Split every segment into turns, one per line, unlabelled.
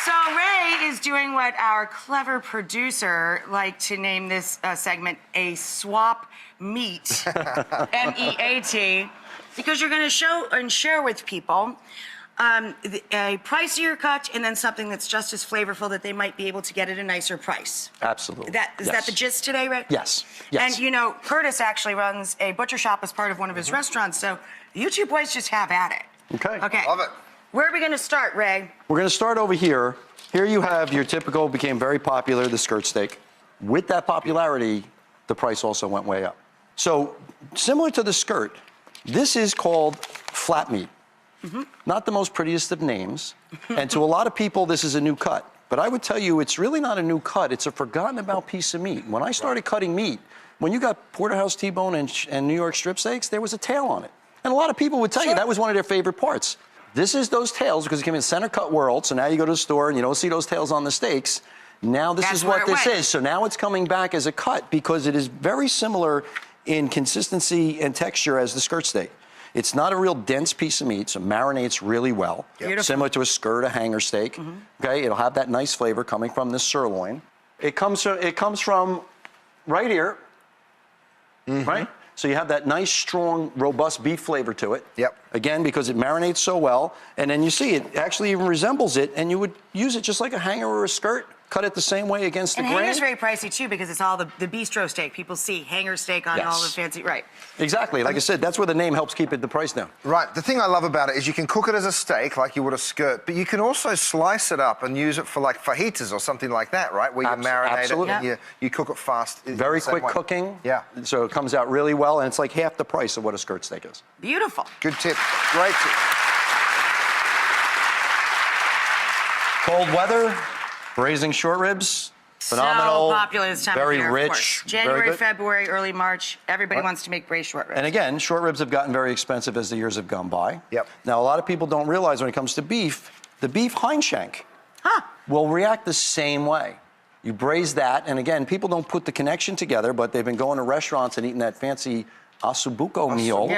So Ray is doing what our clever producer liked to name this segment a swap meat, M-E-A-T, because you're going to show and share with people a pricier cut and then something that's just as flavorful that they might be able to get at a nicer price.
Absolutely.
Is that the gist today, Ray?
Yes. Yes.
And you know, Curtis actually runs a butcher shop as part of one of his restaurants, so you two boys just have at it.
Okay.
Okay.
Love it.
Where are we going to start, Ray?
We're going to start over here. Here you have your typical, became very popular, the skirt steak. With that popularity, the price also went way up. So similar to the skirt, this is called flat meat. Not the most prettiest of names. And to a lot of people, this is a new cut. But I would tell you, it's really not a new cut. It's a forgotten about piece of meat. When I started cutting meat, when you got porterhouse T-bone and New York strip steaks, there was a tail on it. And a lot of people would tell you that was one of their favorite parts. This is those tails because it came in center cut world. So now you go to the store and you don't see those tails on the steaks. Now this is what this is. So now it's coming back as a cut because it is very similar in consistency and texture as the skirt steak. It's not a real dense piece of meat, so it marinates really well. Similar to a skirt, a hanger steak. Okay, it'll have that nice flavor coming from this sirloin. It comes from right here, right? So you have that nice, strong, robust beef flavor to it. Again, because it marinates so well. And then you see it actually even resembles it, and you would use it just like a hanger or a skirt. Cut it the same way against the grain.
And hanger's very pricey, too, because it's all the bistro steak. People see hanger steak on all the fancy, right.
Exactly. Like I said, that's where the name helps keep the price down.
Right. The thing I love about it is you can cook it as a steak, like you would a skirt, but you can also slice it up and use it for, like, fajitas or something like that, right? Where you marinate it and you cook it fast.
Very quick cooking.
Yeah.
So it comes out really well, and it's like half the price of what a skirt steak is.
Beautiful.
Good tip. Great tip.
Cold weather, braising short ribs. Phenomenal.
So popular this time
very
of year,
rich,
of course.
very
January,
good.
February, early March, everybody wants to make braised short ribs.
And again, short ribs have gotten very expensive as the years have gone by. Now, a lot of people don't realize when it comes to beef, the beef hind shank will react the same way. You braise that, and again, people don't put the connection together, but they've been going to restaurants and eating that fancy ossobuco meal,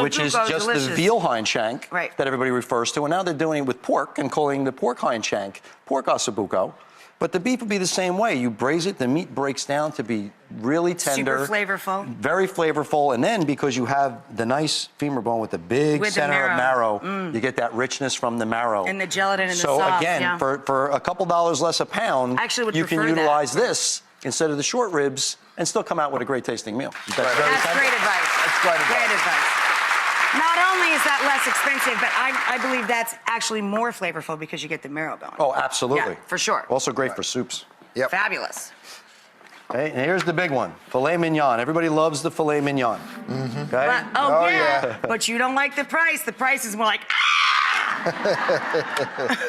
which is just
delicious.
the veal hind shank that everybody refers to, and now they're doing it with pork and calling the pork hind shank pork ossobuco. But the beef would be the same way. You braise it, the meat breaks down to be really tender.
Super flavorful.
Very flavorful. And then because you have the nice femur bone with the big center of marrow, you get that richness from the marrow.
And the gelatin and the sauce.
So again, for a couple dollars less a pound, you can utilize this instead of the short ribs and still come out with a great tasting meal. That's
great advice.
That's great advice.
Great advice. Not only is that less expensive, but I believe that's actually more flavorful because you get the marrow bone.
Oh, absolutely.
Yeah, for sure.
Also great for soups.
Fabulous.
Okay, and here's the big one, filet mignon. Everybody loves the filet mignon. Okay?
But, but you don't like the price. The price is more like,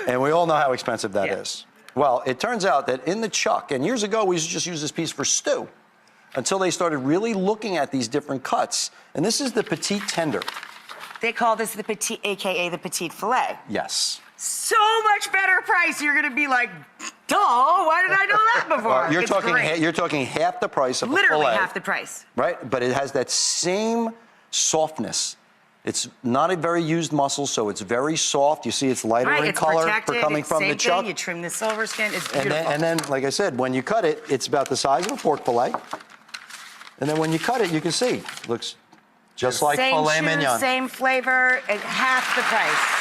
And we all know how expensive that is. Well, it turns out that in the chuck, and years ago we used to just use this piece for stew, until they started really looking at these different cuts. And this is the petite tender.
They call this the petite, AKA the petite filet.
Yes.
So much better price. You're going to be like, duh, why did I know that before?
You're talking half the price of a
Literally
filet.
half the price.
Right? But it has that same softness. It's not a very used muscle, so it's very soft. You see it's lighter in color for coming from the chuck.
You trim the silver skin. It's beautiful.
And then, like I said, when you cut it, it's about the size of a pork fillet. And then when you cut it, you can see, it looks just like filet mignon.
Same flavor, at half the price.